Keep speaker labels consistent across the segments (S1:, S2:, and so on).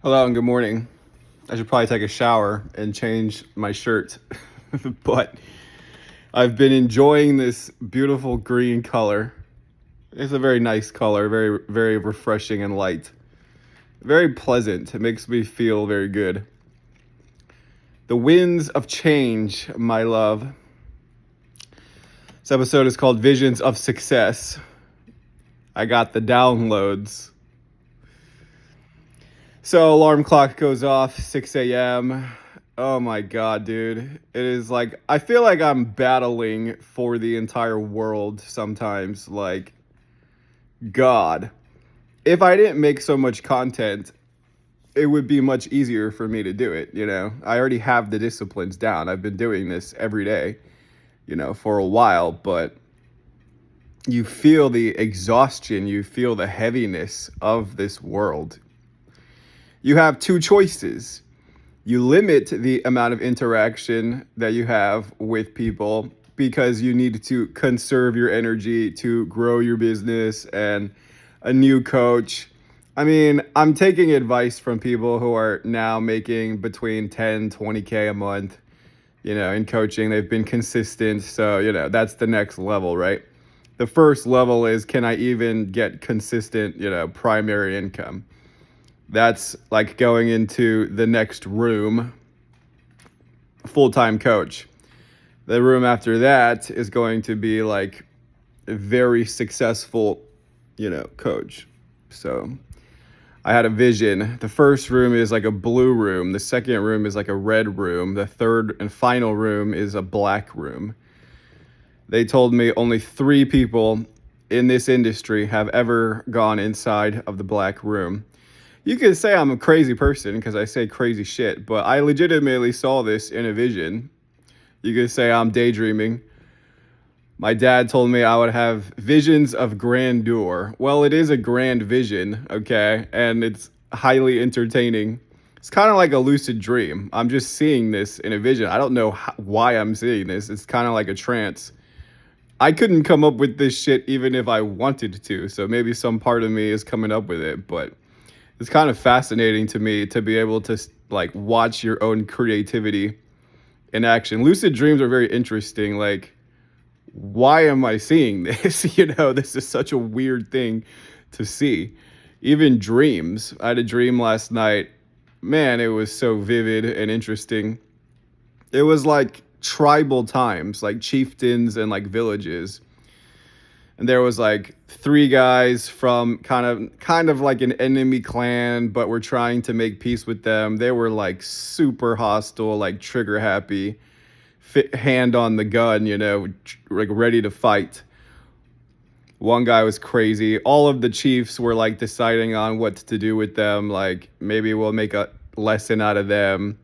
S1: Hello and good morning. I should probably take a shower and change my shirt, but I've been enjoying this beautiful green color. It's a very nice color, very, very refreshing and light. Very pleasant. It makes me feel very good. The winds of change, my love. This episode is called Visions of Success. I got the downloads. So alarm clock goes off 6 a.m. Oh my god, dude. It is like I feel like I'm battling for the entire world sometimes. Like, God. If I didn't make so much content, it would be much easier for me to do it, you know. I already have the disciplines down. I've been doing this every day, for a while, but you feel the exhaustion, you feel the heaviness of this world. You have two choices. You limit the amount of interaction that you have with people because you need to conserve your energy to grow your business and a new coach. I mean, I'm taking advice from people who are now making between 10, 20K a month, in coaching. They've been consistent. So, that's the next level, right? The first level is, can I even get consistent, primary income? That's like going into the next room, full-time coach. The room after that is going to be like a very successful, coach. So I had a vision. The first room is like a blue room. The second room is like a red room. The third and final room is a black room. They told me only 3 people in this industry have ever gone inside of the black room. You could say I'm a crazy person because I say crazy shit, but I legitimately saw this in a vision. You could say I'm daydreaming. My dad told me I would have visions of grandeur. Well, it is a grand vision, okay? And it's highly entertaining. It's kind of like a lucid dream. I'm just seeing this in a vision. I don't know why I'm seeing this. It's kind of like a trance. I couldn't come up with this shit even if I wanted to, so maybe some part of me is coming up with it, but it's kind of fascinating to me to be able to like watch your own creativity in action. Lucid dreams are very interesting. Like, why am I seeing this? This is such a weird thing to see. Even dreams. I had a dream last night. Man, it was so vivid and interesting. It was like tribal times, like chieftains and like villages. And there was like 3 guys from kind of like an enemy clan, but we're trying to make peace with them. They were like super hostile, like trigger happy, hand on the gun, like ready to fight. One guy was crazy. All of the chiefs were like deciding on what to do with them. Like, maybe we'll make a lesson out of them.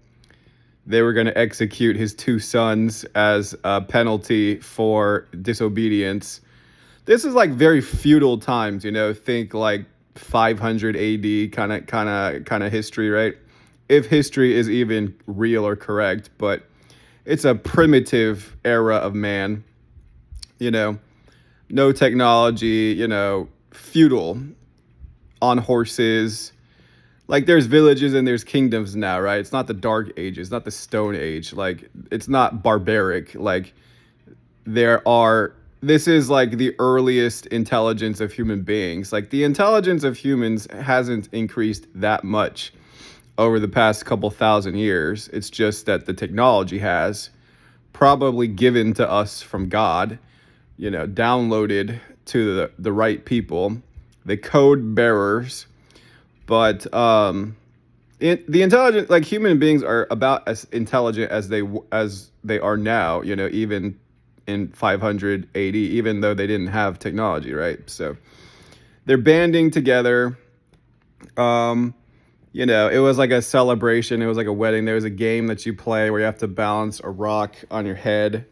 S1: They were going to execute his 2 sons as a penalty for disobedience. This is like very feudal times, think like 500 AD kind of history, right? If history is even real or correct, but it's a primitive era of man, no technology, feudal, on horses. Like, there's villages and there's kingdoms now, right? It's not the Dark Ages, not the Stone Age. Like, it's not barbaric. Like, this is like the earliest intelligence of human beings. Like, the intelligence of humans hasn't increased that much over the past couple thousand years. It's just that the technology has, probably given to us from God, downloaded to the right people, the code bearers. But the intelligent, like, human beings are about as intelligent as they are now, even in 500 AD, even though they didn't have technology, right? So they're banding together. It was like a celebration. It was like a wedding. There was a game that you play where you have to balance a rock on your head,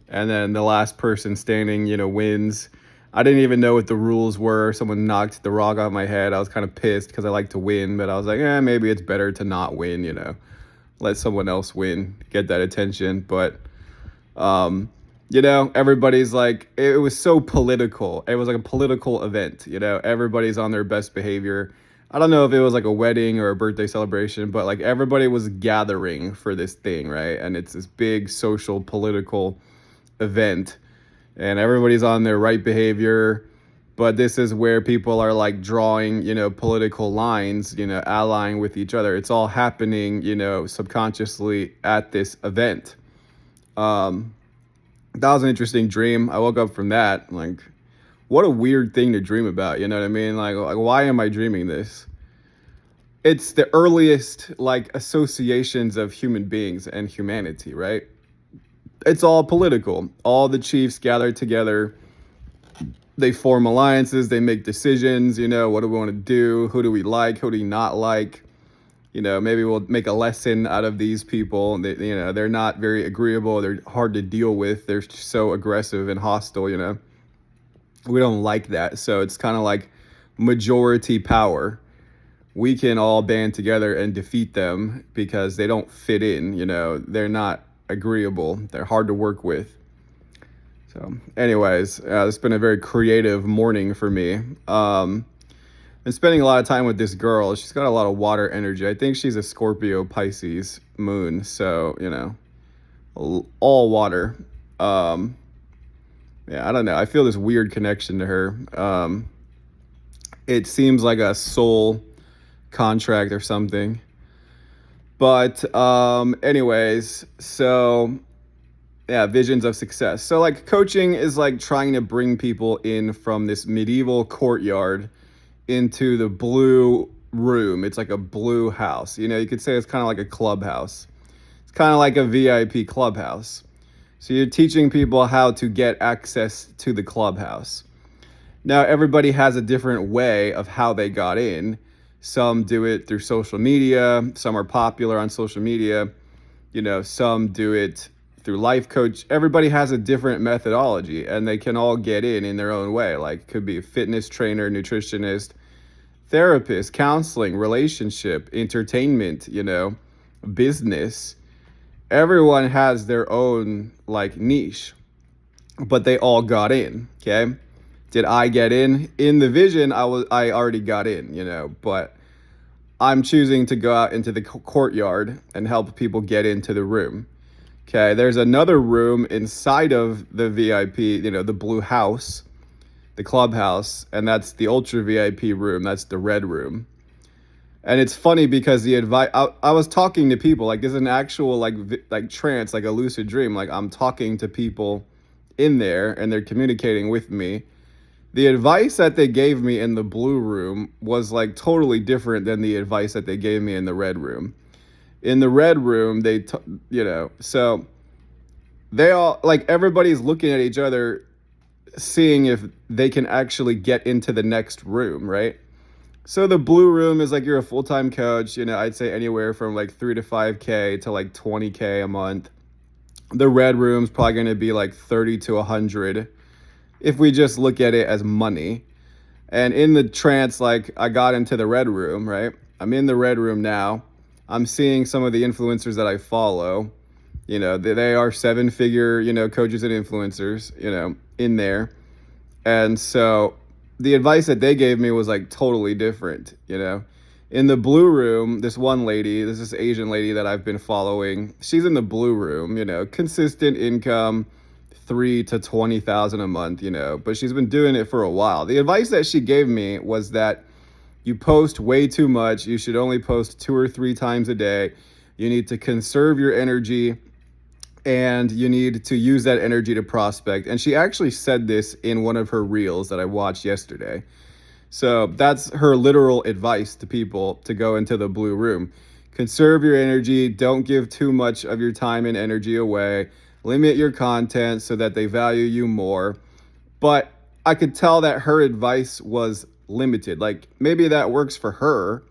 S1: and then the last person standing, wins. I didn't even know what the rules were. Someone knocked the rock off my head. I was kind of pissed because I like to win, but I was like, maybe it's better to not win, let someone else win, get that attention. But everybody's like, it was so political. It was like a political event, everybody's on their best behavior. I don't know if it was like a wedding or a birthday celebration, but like everybody was gathering for this thing, right? And it's this big social political event, and everybody's on their right behavior. But this is where people are like drawing, political lines, allying with each other. It's all happening, subconsciously at this event. Um, that was an interesting dream. I woke up from that. Like, what a weird thing to dream about. You know what I mean? Like why am I dreaming this? It's the earliest like associations of human beings and humanity, right? It's all political. All the chiefs gather together. They form alliances. They make decisions. What do we want to do? Who do we like? Who do we not like? Maybe we'll make a lesson out of these people. They're not very agreeable. They're hard to deal with. They're so aggressive and hostile. We don't like that. So it's kind of like majority power. We can all band together and defeat them because they don't fit in. They're not agreeable. They're hard to work with. So, anyways, it's been a very creative morning for me. Been spending a lot of time with this girl. She's got a lot of water energy. I think she's a Scorpio Pisces moon. So, all water. Yeah, I don't know. I feel this weird connection to her. It seems like a soul contract or something. But anyways, so yeah, visions of success. So like coaching is like trying to bring people in from this medieval courtyard into the blue room. It's like a blue house. You could say it's kind of like a clubhouse. It's kind of like a VIP clubhouse. So you're teaching people how to get access to the clubhouse. Now, everybody has a different way of how they got in. Some do it through social media. Some are popular on social media. Some do it through life coach. Everybody has a different methodology, and they can all get in their own way. Like, could be a fitness trainer, nutritionist, therapist, counseling, relationship, entertainment, business. Everyone has their own like niche, but they all got in. Okay. Did I get in the vision? I already got in, but I'm choosing to go out into the courtyard and help people get into the room. Okay. There's another room inside of the VIP, the blue house, the clubhouse, and that's the ultra VIP room. That's the red room. And it's funny because the advice, I was talking to people, like, this is an actual like trance, like a lucid dream. Like, I'm talking to people in there and they're communicating with me. The advice that they gave me in the blue room was like totally different than the advice that they gave me in the red room. In the red room, so they all, like, everybody's looking at each other, seeing if they can actually get into the next room, right? So the blue room is like you're a full-time coach, I'd say anywhere from like 3 to 5K to like 20K a month. The red room's probably going to be like 30 to 100 if we just look at it as money. And in the trance, like, I got into the red room, right? I'm in the red room now. I'm seeing some of the influencers that I follow. They are 7-figure, coaches and influencers, in there. And so the advice that they gave me was like totally different. In the blue room, this one lady, this Asian lady that I've been following, she's in the blue room, consistent income, 3 to 20,000 a month, but she's been doing it for a while. The advice that she gave me was that you post way too much. You should only post 2 or 3 times a day. You need to conserve your energy, and you need to use that energy to prospect. And she actually said this in one of her reels that I watched yesterday. So that's her literal advice to people to go into the blue room. Conserve your energy. Don't give too much of your time and energy away. Limit your content so that they value you more. But I could tell that her advice was limited. Like, maybe that works for her,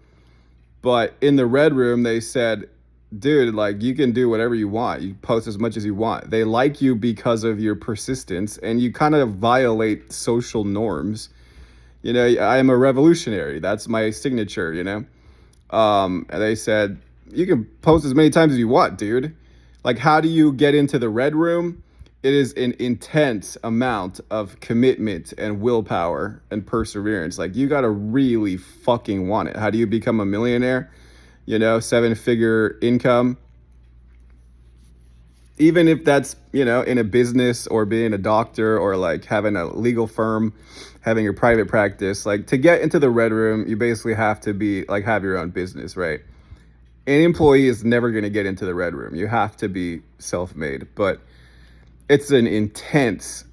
S1: but in the red room, they said, dude, like, you can do whatever you want. You post as much as you want. They like you because of your persistence, and you kind of violate social norms. I am a revolutionary. That's my signature, And they said, you can post as many times as you want, dude. Like, how do you get into the red room? it is an intense amount of commitment and willpower and perseverance. Like, you got to really fucking want it. How do you become a millionaire? 7-figure income. Even if that's, in a business or being a doctor or like having a legal firm, having your private practice, like to get into the red room, you basically have to be like, have your own business, right? An employee is never going to get into the red room. You have to be self-made, but it's an intense,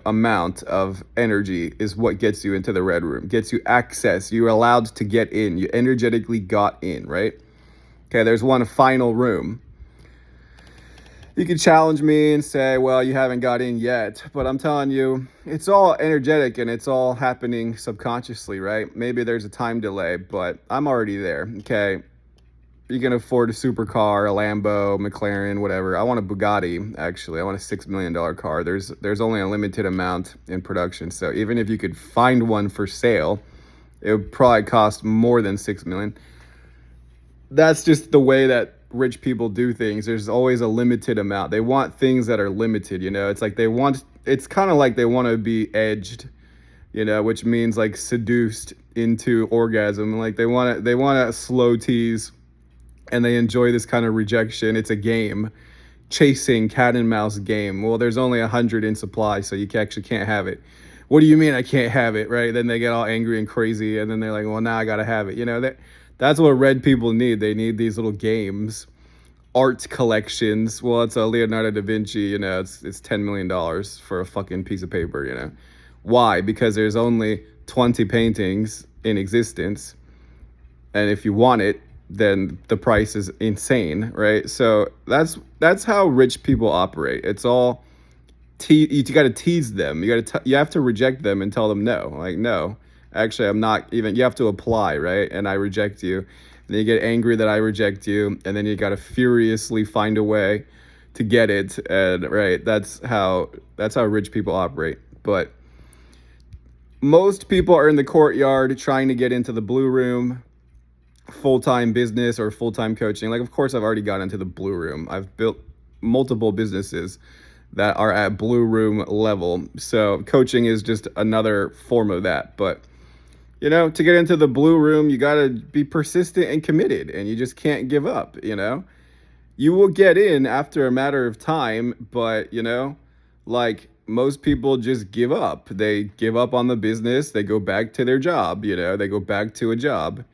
S1: amount of energy is what gets you into the red room, gets you access. You're allowed to get in. You energetically got in, right? Okay, there's one final room. You could challenge me and say, well, you haven't got in yet. But I'm telling you, it's all energetic and it's all happening subconsciously, right? Maybe there's a time delay, but I'm already there, okay? You can afford a supercar, a Lambo, McLaren, whatever. I want a Bugatti, actually. I want a $6 million car. There's only a limited amount in production. So even if you could find one for sale, it would probably cost more than $6 million. That's just the way that rich people do things. There's always a limited amount. They want things that are limited, It's like it's kind of like they want to be edged, which means like seduced into orgasm. Like they want to slow tease, and they enjoy this kind of rejection. It's a game, chasing cat and mouse game. Well, there's only 100 in supply, so you actually can't have it. What do you mean I can't have it, right? Then they get all angry and crazy, and then they're like, well, now I gotta have it. That's what red people need. They need these little games, art collections. Well, it's a Leonardo da Vinci, it's $10 million for a fucking piece of paper, Why? Because there's only 20 paintings in existence, and if you want it, then the price is insane, right? So that's how rich people operate. It's all you got to tease them. You have to reject them and tell them no. Like, no, actually, I'm not even. You have to apply, right? And I reject you. And then you get angry that I reject you, and then you got to furiously find a way to get it. And right, that's how rich people operate. But most people are in the courtyard trying to get into the blue room, full-time business or full-time coaching. Like, of course, I've already got into the blue room. I've built multiple businesses that are at blue room level. So coaching is just another form of that. But, to get into the blue room, you got to be persistent and committed, and you just can't give up, You will get in after a matter of time, but, like most people just give up. They give up on the business. They go back to their job, they go back to a job.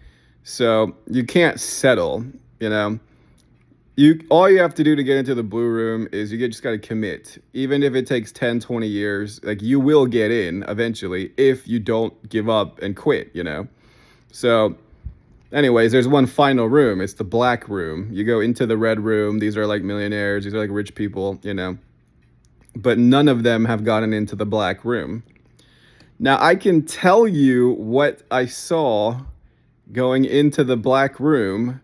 S1: So you can't settle, all you have to do to get into the blue room is you just got to commit. Even if it takes 10, 20 years, like you will get in eventually if you don't give up and quit, So anyways, there's one final room. It's the black room. You go into the red room. These are like millionaires. These are like rich people, but none of them have gotten into the black room. Now I can tell you what I saw going into the black room,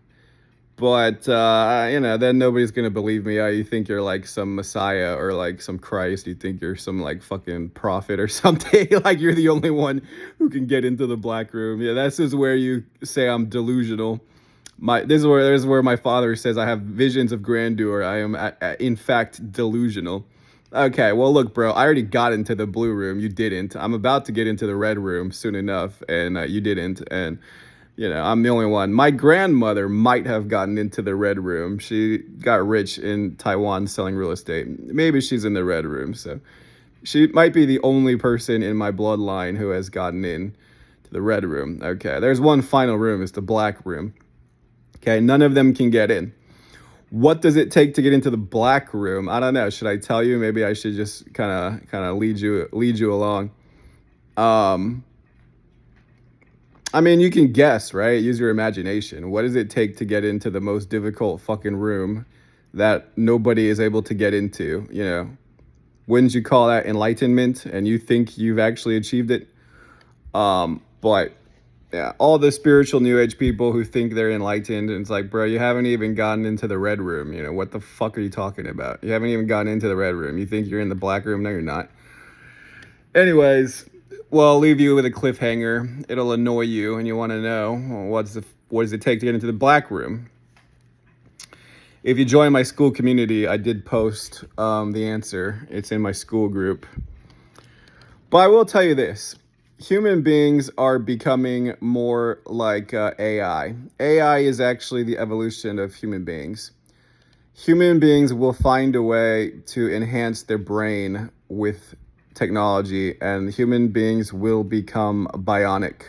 S1: but then nobody's gonna believe me. You think you're like some messiah or like some Christ. You think you're some like fucking prophet or something. Like you're the only one who can get into the black room. Yeah, this is where you say I'm delusional. This is where my father says I have visions of grandeur. I am in fact delusional. Okay, well look, bro, I already got into the blue room. You didn't. I'm about to get into the red room soon enough, and you didn't. And I'm the only one. My grandmother might have gotten into the red room. She got rich in Taiwan selling real estate. Maybe she's in the red room. So she might be the only person in my bloodline who has gotten in to the red room. Okay, there's one final room. It's the black room. Okay, none of them can get in. What does it take to get into the black room? I don't know. Should I tell you? Maybe I should just kind of lead you along. I mean, you can guess, right? Use your imagination. What does it take to get into the most difficult fucking room that nobody is able to get into? Wouldn't you call that enlightenment? And you think you've actually achieved it? But yeah, all the spiritual new age people who think they're enlightened, and it's like, bro, you haven't even gotten into the red room. What the fuck are you talking about? You haven't even gotten into the red room. You think you're in the black room? No, you're not. Anyways, well, I'll leave you with a cliffhanger. It'll annoy you, and you want to know, what does it take to get into the black room? If you join my school community, I did post the answer. It's in my school group. But I will tell you this. Human beings are becoming more like AI. AI is actually the evolution of human beings. Human beings will find a way to enhance their brain with technology, and human beings will become bionic.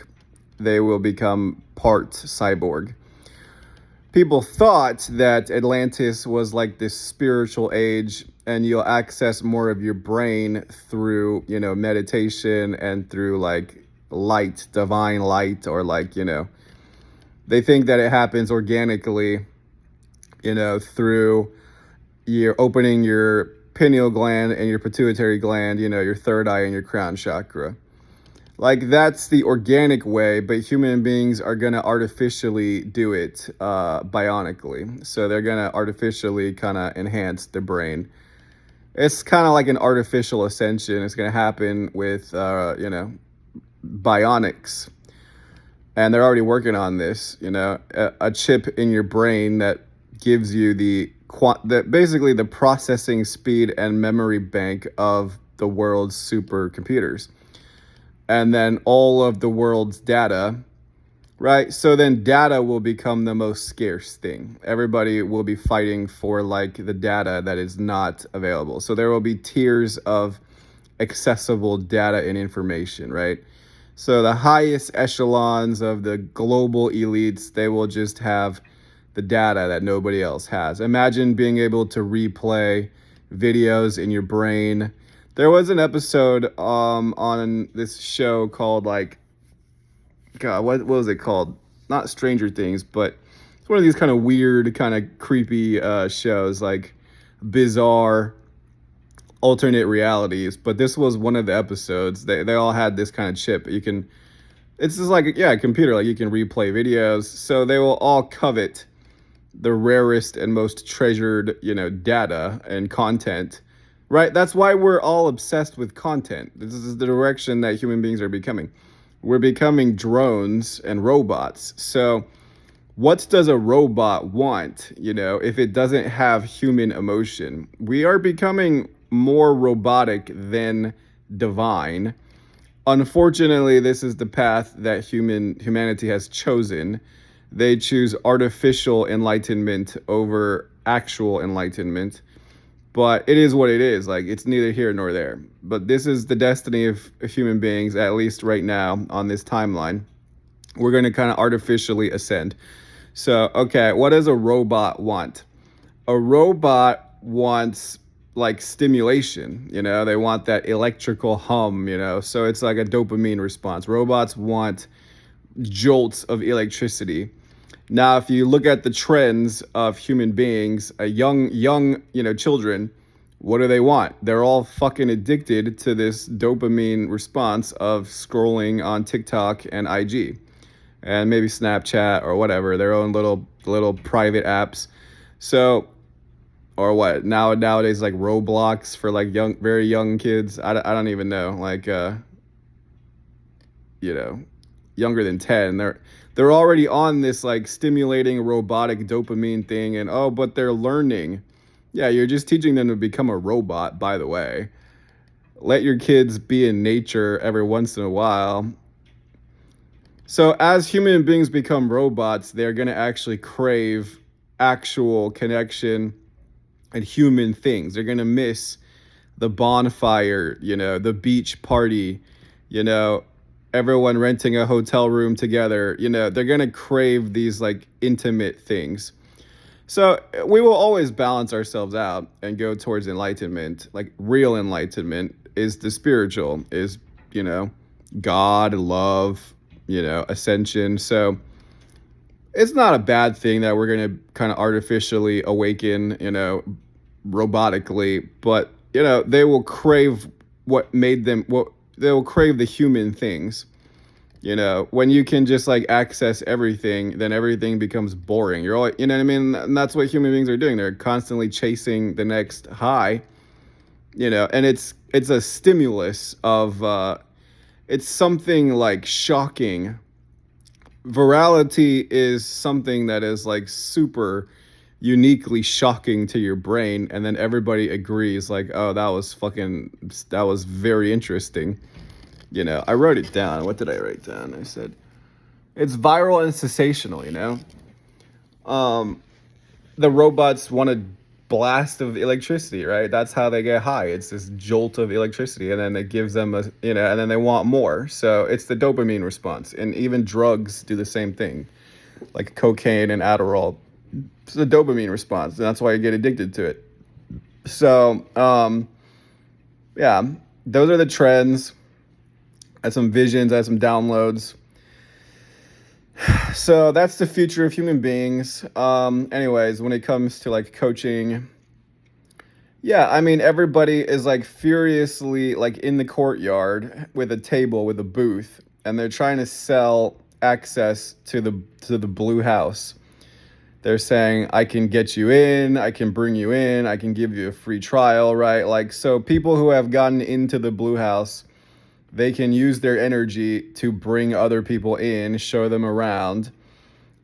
S1: They will become part cyborg. People thought that Atlantis was like this spiritual age and you'll access more of your brain through, meditation and through like light, divine light, or like, they think that it happens organically, through you're opening your pineal gland and your pituitary gland, your third eye and your crown chakra. Like that's the organic way, but human beings are gonna artificially do it bionically. So they're gonna artificially kind of enhance the brain. It's kind of like an artificial ascension. It's gonna happen with bionics, and they're already working on this. A chip in your brain that gives you basically the processing speed and memory bank of the world's supercomputers, and then all of the world's data, right? So then data will become the most scarce thing. Everybody will be fighting for like the data that is not available. So there will be tiers of accessible data and information, right? So the highest echelons of the global elites, they will just have the data that nobody else has. Imagine being able to replay videos in your brain. There was an episode on this show called God, what was it called? Not Stranger Things, but it's one of these kind of weird, kind of creepy shows, like bizarre alternate realities. But this was one of the episodes. They all had this kind of chip. It's just like, a computer, like you can replay videos. So they will all covet the rarest and most treasured, data and content, right? That's why we're all obsessed with content. This is the direction that human beings are becoming. We're becoming drones and robots. So what does a robot want, if it doesn't have human emotion? We are becoming more robotic than divine. Unfortunately, this is the path that humanity has chosen. They choose artificial enlightenment over actual enlightenment. But it is what it is. Like, it's neither here nor there. But this is the destiny of human beings, at least right now on this timeline. We're going to kind of artificially ascend. So, okay, what does a robot want? A robot wants like stimulation, they want that electrical hum, so it's like a dopamine response. Robots want jolts of electricity. Now, if you look at the trends of human beings, young, children, what do they want? They're all fucking addicted to this dopamine response of scrolling on TikTok and IG, and maybe Snapchat or whatever, their own little private apps. So, or what? Nowadays, like Roblox for like very young kids. I don't even know. Like, younger than 10. They're already on this like stimulating robotic dopamine thing, and but they're learning. Yeah, you're just teaching them to become a robot, by the way. Let your kids be in nature every once in a while. So as human beings become robots, they're going to actually crave actual connection and human things. They're going to miss the bonfire, the beach party, everyone renting a hotel room together. They're going to crave these like intimate things. So we will always balance ourselves out and go towards enlightenment. Like real enlightenment is the spiritual, is, God, love, ascension. So it's not a bad thing that we're going to kind of artificially awaken, robotically, but, they will crave they will crave the human things. When you can just like access everything, then everything becomes boring. You're all, what I mean? And that's what human beings are doing. They're constantly chasing the next high, and it's a stimulus of, it's something like shocking. Virality is something that is like super uniquely shocking to your brain, and then everybody agrees like, oh, that was very interesting. I wrote it down. What did I write down? I said it's viral and sensational. Um, the robots want a blast of electricity, right? That's how they get high. It's this jolt of electricity, and then it gives them and then they want more. So it's the dopamine response, and even drugs do the same thing, like cocaine and Adderall. It's the dopamine response, and that's why you get addicted to it. So, yeah, those are the trends. I had some visions, I had some downloads. So that's the future of human beings. Anyways, when it comes to like coaching, yeah, I mean everybody is like furiously like in the courtyard with a table with a booth, and they're trying to sell access to the blue house. They're saying, I can get you in, I can bring you in, I can give you a free trial, right? Like, so people who have gotten into the blue house, they can use their energy to bring other people in, show them around.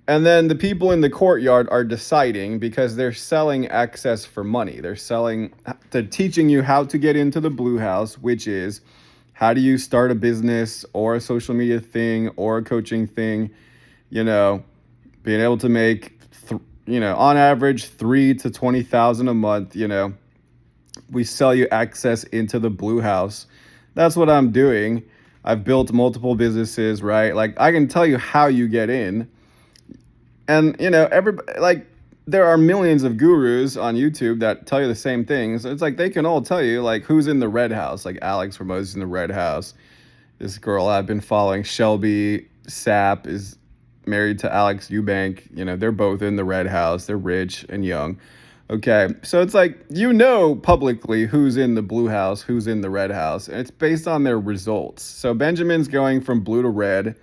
S1: And then the people in the courtyard are deciding because they're selling access for money. They're teaching you how to get into the blue house, which is how do you start a business or a social media thing or a coaching thing, being able to make, on average, 3 to 20,000 a month. We sell you access into the blue house. That's what I'm doing. I've built multiple businesses, right? Like I can tell you how you get in. And everybody, like, there are millions of gurus on YouTube that tell you the same thing. So it's like they can all tell you like who's in the red house. Like Alex Ramo's in the red house. This girl I've been following, Shelby Sapp, is married to Alex Eubank. They're both in the red house. They're rich and young. Okay, so it's like publicly who's in the blue house, who's in the red house, and it's based on their results. So Benjamin's going from blue to red.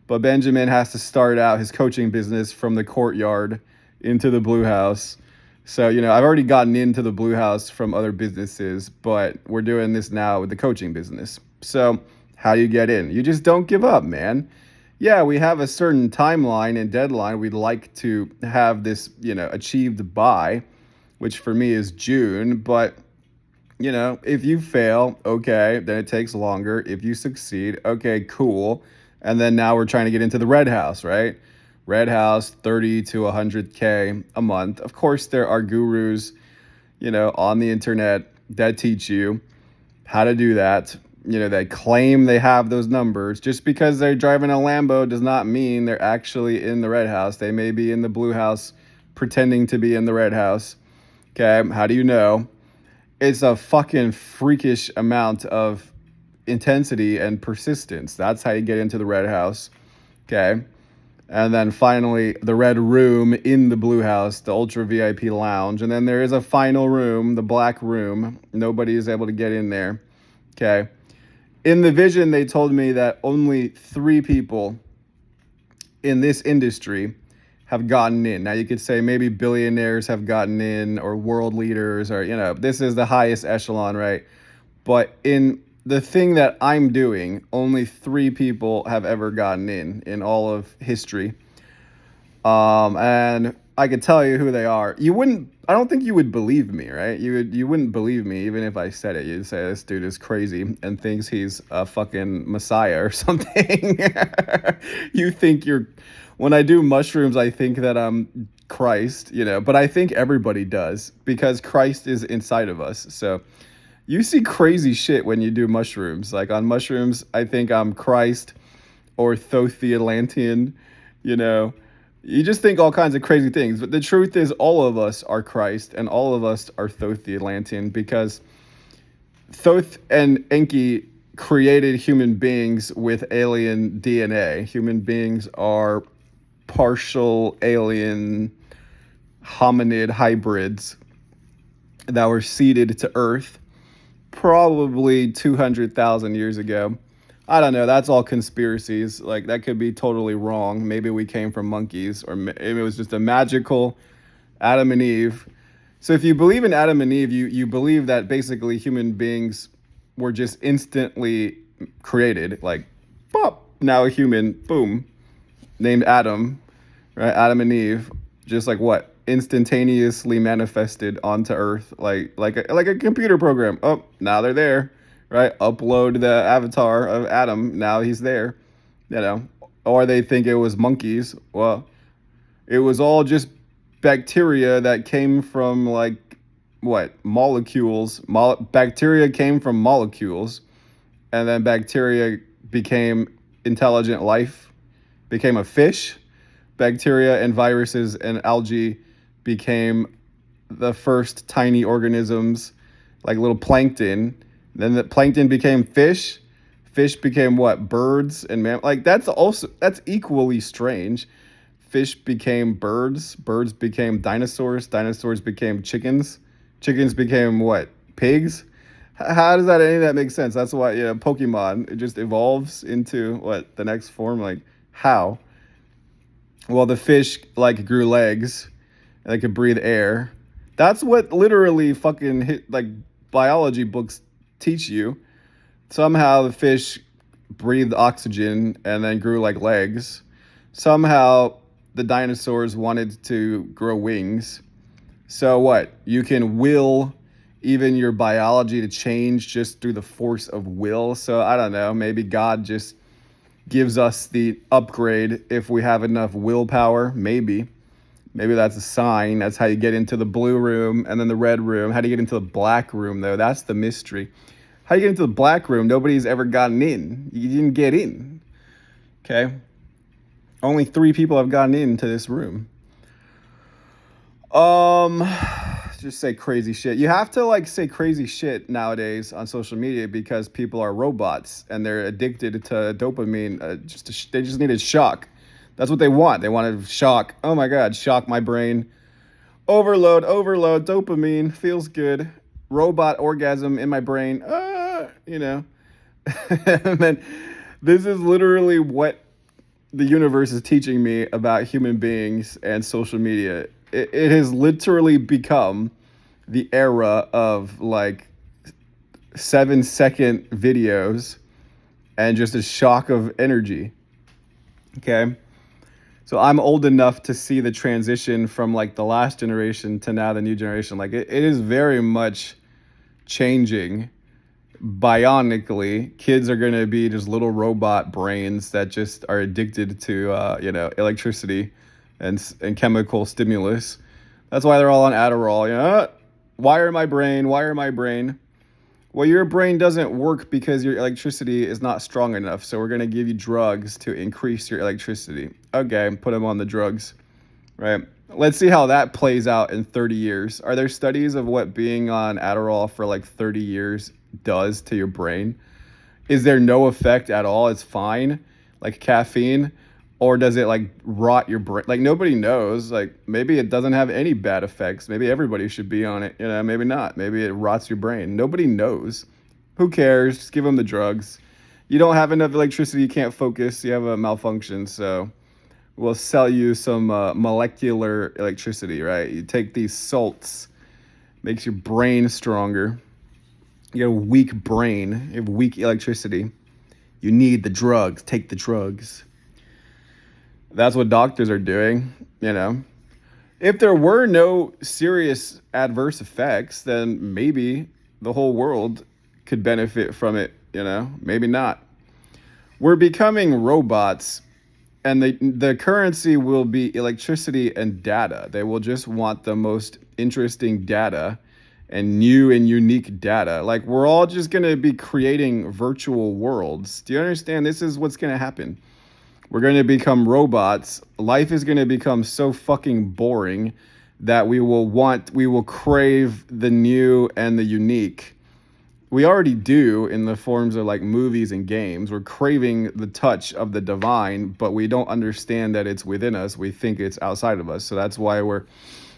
S1: But Benjamin has to start out his coaching business from the courtyard into the blue house. So, I've already gotten into the blue house from other businesses, but we're doing this now with the coaching business. So how do you get in? You just don't give up, man. Yeah, we have a certain timeline and deadline we'd like to have this, achieved by, which for me is June. But, if you fail, okay, then it takes longer. If you succeed, okay, cool. And then now we're trying to get into the red house, right? Red house, 30 to 100K a month. Of course, there are gurus, on the internet that teach you how to do that. They claim they have those numbers. Just because they're driving a Lambo does not mean they're actually in the red house. They may be in the blue house pretending to be in the red house. Okay, how do you know? It's a fucking freakish amount of intensity and persistence. That's how you get into the red house. Okay. And then finally, the red room in the blue house, the ultra VIP lounge. And then there is a final room, the black room. Nobody is able to get in there. Okay. In the vision, they told me that only 3 people in this industry have gotten in. Now you could say maybe billionaires have gotten in, or world leaders, or, this is the highest echelon, right? But in the thing that I'm doing, only 3 people have ever gotten in all of history. And I could tell you who they are. I don't think you would believe me, right? You wouldn't believe me even if I said it. You'd say this dude is crazy and thinks he's a fucking messiah or something. When I do mushrooms, I think that I'm Christ, but I think everybody does because Christ is inside of us. So you see crazy shit when you do mushrooms. Like on mushrooms, I think I'm Christ or Thoth the Atlantean, You just think all kinds of crazy things. But the truth is all of us are Christ and all of us are Thoth the Atlantean, because Thoth and Enki created human beings with alien DNA. Human beings are partial alien hominid hybrids that were seeded to Earth probably 200,000 years ago. I don't know. That's all conspiracies. Like, that could be totally wrong. Maybe we came from monkeys, or maybe it was just a magical Adam and Eve. So if you believe in Adam and Eve, you believe that basically human beings were just instantly created. Like, pop, now a human, boom, named Adam, right? Adam and Eve, just like what? instantaneously manifested onto Earth, like a computer program. Oh, now they're there, right? Upload the avatar of Adam. Now he's there, you know. Or they think it was monkeys. Well, it was all just bacteria that came from like what molecules. Bacteria came from molecules, and then bacteria became intelligent life, became a fish. Bacteria and viruses and algae became the first tiny organisms, like little plankton. Then the plankton became fish. Fish became what? Birds and like that's equally strange. Fish became birds. Birds became dinosaurs. Dinosaurs became chickens. Chickens became what? Pigs. How does that any of that make sense? That's why Pokemon, it just evolves into what the next form. Like how? Well, the fish like grew legs and they could breathe air. That's what literally fucking like biology books teach you. Somehow the fish breathed oxygen and then grew like legs. Somehow the dinosaurs wanted to grow wings. So what? You can will even your biology to change just through the force of will. So I don't know, maybe God just gives us the upgrade if we have enough willpower. Maybe that's a sign. That's how you get into the blue room and then the red room. How do you get into the black room, though? That's the mystery. How do you get into the black room? Nobody's ever gotten in. You didn't get in. Okay? Only 3 people have gotten into this room. Just say crazy shit. You have to like say crazy shit nowadays on social media because people are robots and they're addicted to dopamine. They just needed shock. That's what they want. They wanted shock. Oh my God, shock my brain. Overload, dopamine, feels good. Robot orgasm in my brain. And then this is literally what the universe is teaching me about human beings and social media. It has literally become the era of like 7-second videos and just a shock of energy. Okay. So I'm old enough to see the transition from like the last generation to now the new generation. Like it is very much changing bionically. Kids are going to be just little robot brains that just are addicted to, electricity and chemical stimulus. That's why they're all on Adderall. Wire my brain. Well, your brain doesn't work because your electricity is not strong enough. So we're going to give you drugs to increase your electricity. Okay, put them on the drugs, right? Let's see how that plays out in 30 years. Are there studies of what being on Adderall for like 30 years does to your brain? Is there no effect at all? It's fine, like caffeine? Or does it like rot your brain? Like nobody knows. Like maybe it doesn't have any bad effects. Maybe everybody should be on it. Maybe not. Maybe it rots your brain. Nobody knows. Who cares? Just give them the drugs. You don't have enough electricity. You can't focus. You have a malfunction. So we'll sell you some molecular electricity, right? You take these salts, makes your brain stronger. You got a weak brain. You have weak electricity. You need the drugs. Take the drugs. That's what doctors are doing, If there were no serious adverse effects, then maybe the whole world could benefit from it, Maybe not. We're becoming robots, and the currency will be electricity and data. They will just want the most interesting data and new and unique data. Like we're all just going to be creating virtual worlds. Do you understand? This is what's going to happen. We're going to become robots. Life is going to become so fucking boring that we will crave the new and the unique. We already do in the forms of like movies and games. We're craving the touch of the divine, but we don't understand that it's within us. We think it's outside of us. So that's why we're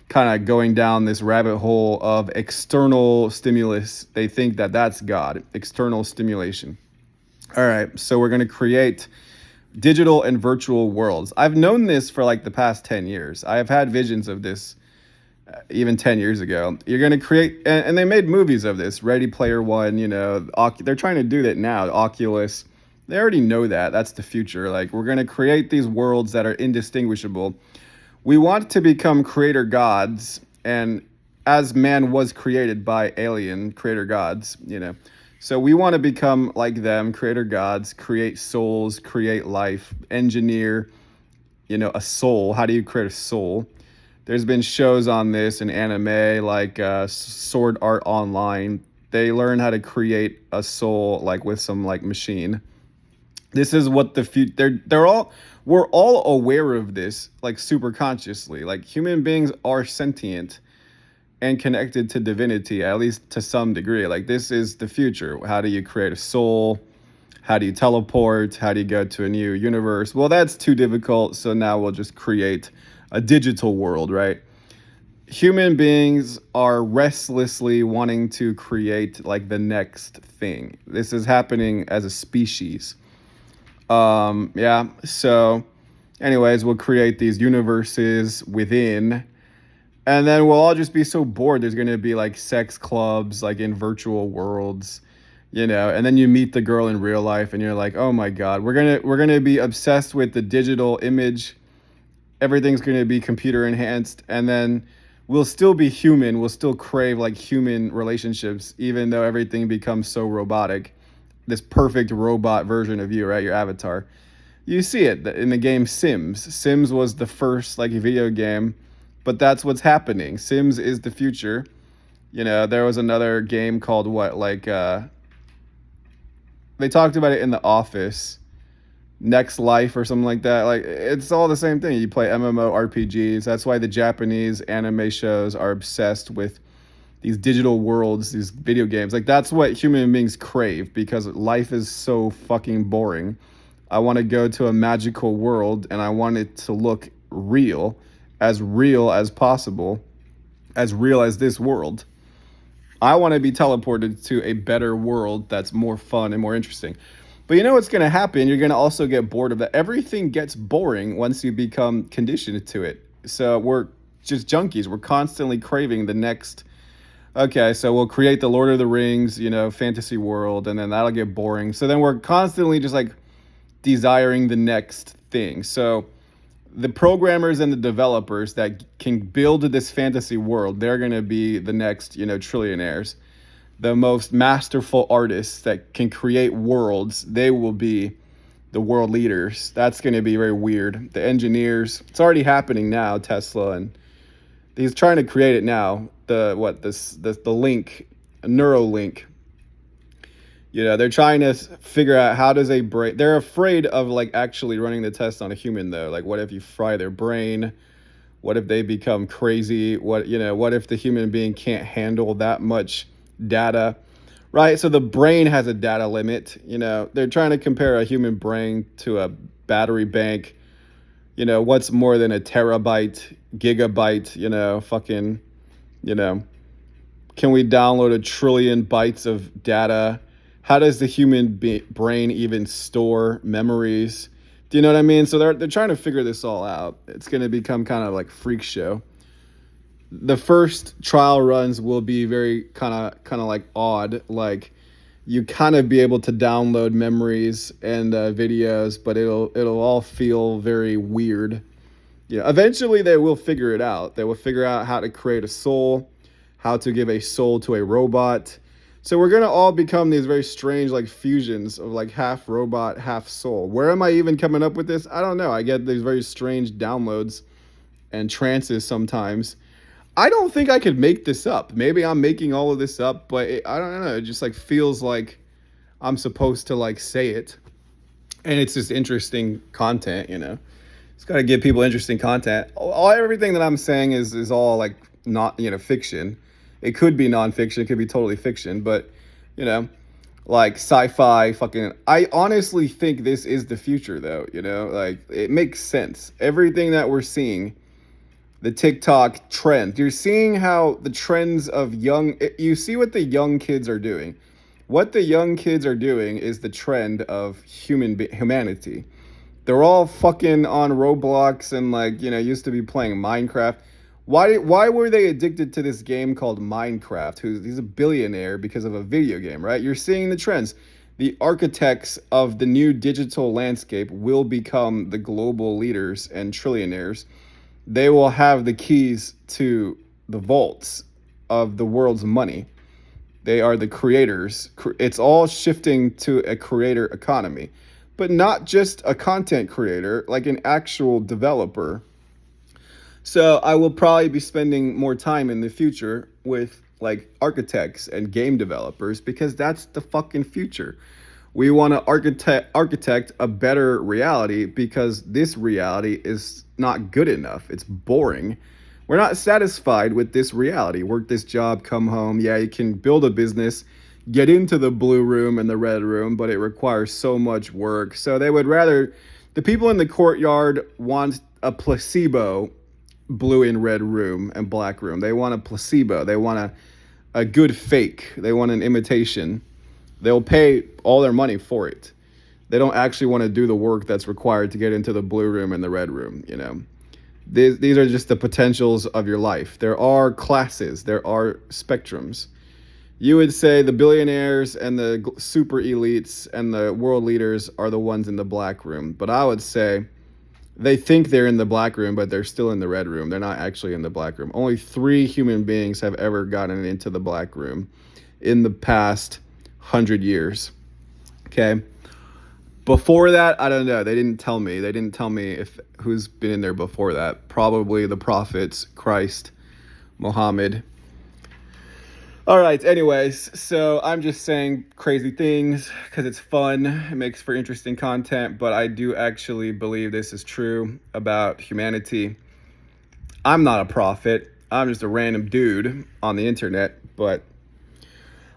S1: kind of going down this rabbit hole of external stimulus. They think that that's God, external stimulation. All right, so we're going to create digital and virtual worlds. I've known this for like the past 10 years. I have had visions of this even 10 years ago. You're going to create, and they made movies of this, Ready Player One, they're trying to do that now, Oculus. They already know that. That's the future. Like we're going to create these worlds that are indistinguishable. We want to become creator gods, and as man was created by alien creator gods, so we want to become like them, creator gods, create souls, create life, engineer, a soul. How do you create a soul? There's been shows on this in anime, like Sword Art Online. They learn how to create a soul, like with some like machine. This is what the future. They're all. We're all aware of this, like super consciously. Like human beings are sentient and connected to divinity, at least to some degree. Like this is the future. How do you create a soul? How do you teleport? How do you go to a new universe? Well, that's too difficult. So now we'll just create a digital world, right? Human beings are restlessly wanting to create like the next thing. This is happening as a species. Yeah. So, anyways, we'll create these universes within, and then we'll all just be so bored. There's going to be like sex clubs, like in virtual worlds, and then you meet the girl in real life, and you're like, oh my god, we're gonna be obsessed with the digital image. Everything's going to be computer enhanced, and then we'll still be human. We'll still crave like human relationships, even though everything becomes so robotic. This perfect robot version of you, right? Your avatar. You see it in the game Sims. Sims was the first like video game, but that's what's happening. Sims is the future. There was another game called what? Like they talked about it in The Office. Next Life or something like that. Like it's all the same thing. You play MMORPGs. That's why the Japanese anime shows are obsessed with these digital worlds, these video games. Like that's what human beings crave because life is so fucking boring. I want to go to a magical world and I want it to look real as possible, as real as this world. I want to be teleported to a better world that's more fun and more interesting. But you know what's going to happen? You're going to also get bored of that. Everything gets boring once you become conditioned to it. So we're just junkies. We're constantly craving the next. Okay, so we'll create the Lord of the Rings, fantasy world, and then that'll get boring. So then we're constantly just like desiring the next thing. So the programmers and the developers that can build this fantasy world, they're going to be the next, trillionaires. The most masterful artists that can create worlds, they will be the world leaders. That's going to be very weird. The engineers, it's already happening now, Tesla, and he's trying to create it now. The link, Neuralink. They're trying to figure out how does a brain. They're afraid of like actually running the test on a human though. Like, what if you fry their brain? What if they become crazy? What if the human being can't handle that much data, right? So the brain has a data limit. They're trying to compare a human brain to a battery bank. What's more than a terabyte, gigabyte, fucking, can we download 1 trillion bytes of data? How does the human brain even store memories? Do you know what I mean? So they're trying to figure this all out. It's going to become kind of like freak show. The first trial runs will be very kind of like odd. Like you kind of be able to download memories and videos, but it'll all feel very weird. Eventually they will figure it out. They will figure out how to create a soul, how to give a soul to a robot. So we're gonna all become these very strange like fusions of like half robot, half soul. Where am I even coming up with this? I don't know. I get these very strange downloads and trances sometimes. I don't think I could make this up. Maybe I'm making all of this up, but I don't know. It just like feels like I'm supposed to like say it. And it's just interesting content, It's got to give people interesting content. Everything that I'm saying is all like not, fiction. It could be nonfiction. It could be totally fiction, but, like sci-fi fucking. I honestly think this is the future though, like it makes sense. Everything that we're seeing, the TikTok trend, you're seeing how the trends of you see what the young kids are doing. What the young kids are doing is the trend of humanity. They're all fucking on Roblox and like, used to be playing Minecraft. Why were they addicted to this game called Minecraft? He's a billionaire because of a video game, right? You're seeing the trends. The architects of the new digital landscape will become the global leaders and trillionaires. They will have the keys to the vaults of the world's money. They are the creators. It's all shifting to a creator economy, but not just a content creator, like an actual developer. So I will probably be spending more time in the future with like architects and game developers because that's the fucking future. We want to architect a better reality because this reality is not good enough. It's boring. We're not satisfied with this reality. Work this job, come home. Yeah, you can build a business, get into the blue room and the red room, but it requires so much work. So they would rather, the people in the courtyard want a placebo blue and red room and black room. They want a placebo. They want a good fake. They want an imitation. They'll pay all their money for it. They don't actually want to do the work that's required to get into the blue room and the red room, you know. These are just the potentials of your life. There are classes, there are spectrums. You would say the billionaires and the super elites and the world leaders are the ones in the black room. But I would say they think they're in the black room, but they're still in the red room. They're not actually in the black room. Only 3 human beings have ever gotten into the black room in the past 100 years. Okay. Before that, I don't know. They didn't tell me. They didn't tell me if who's been in there before that. Probably the prophets, Christ, Muhammad. All right. Anyways, so I'm just saying crazy things because it's fun. It makes for interesting content. But I do actually believe this is true about humanity. I'm not a prophet. I'm just a random dude on the internet. But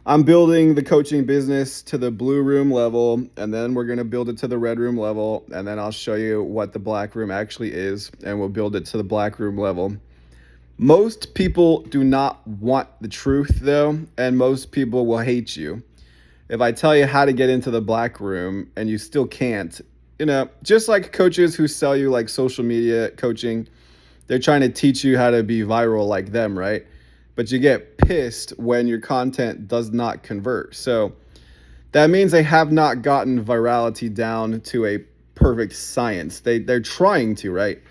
S1: I'm building the coaching business to the blue room level, and then we're going to build it to the red room level, and then I'll show you what the black room actually is, and we'll build it to the black room level. Most people do not want the truth, though, and most people will hate you. If I tell you how to get into the black room and you still can't, you know, just like coaches who sell you like social media coaching, they're trying to teach you how to be viral like them, right? But you get pissed when your content does not convert. So that means they have not gotten virality down to a perfect science. They're trying to, right?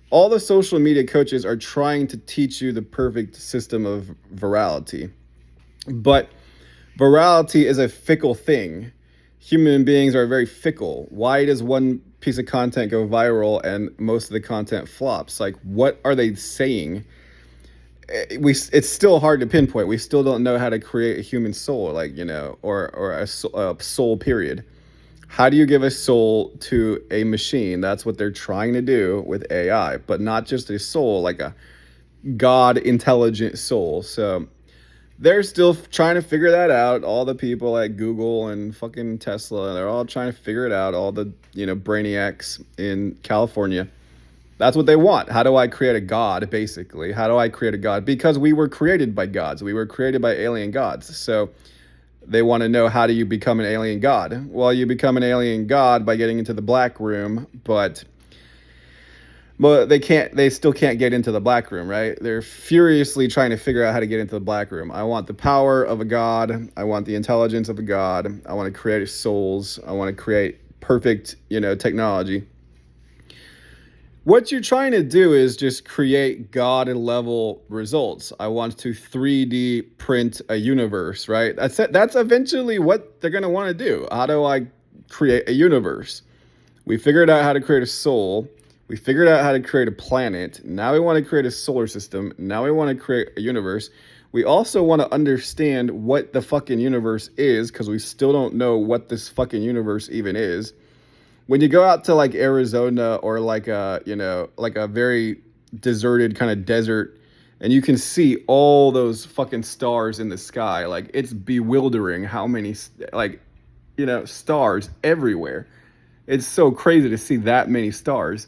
S1: All the social media coaches are trying to teach you the perfect system of virality. But virality is a fickle thing. Human beings are very fickle. Why does one piece of content go viral and most of the content flops? Like, what are they saying? It's still hard to pinpoint. We still don't know how to create a human soul, like, you know, or a soul, period. How do you give a soul to a machine? That's what they're trying to do with AI, but not just a soul, like a God intelligent soul. So they're still trying to figure that out. All the people at Google and fucking Tesla, they're all trying to figure it out. All the, you know, brainiacs in California. That's what they want. How do I create a god, basically? How do I create a god? Because we were created by gods. We were created by alien gods. So they want to know, how do you become an alien god? Well, you become an alien god by getting into the black room, but they still can't get into the black room, right? They're furiously trying to figure out how to get into the black room. I want the power of a god. I want the intelligence of a god. I want to create souls. I want to create perfect, you know, technology. What you're trying to do is just create God level results. I want to 3D print a universe, right? That's eventually what they're going to want to do. How do I create a universe? We figured out how to create a soul. We figured out how to create a planet. Now we want to create a solar system. Now we want to create a universe. We also want to understand what the fucking universe is, because we still don't know what this fucking universe even is. When you go out to like Arizona or like a, you know, like a very deserted kind of desert, and you can see all those fucking stars in the sky, like it's bewildering how many, like, you know, stars everywhere. It's so crazy to see that many stars.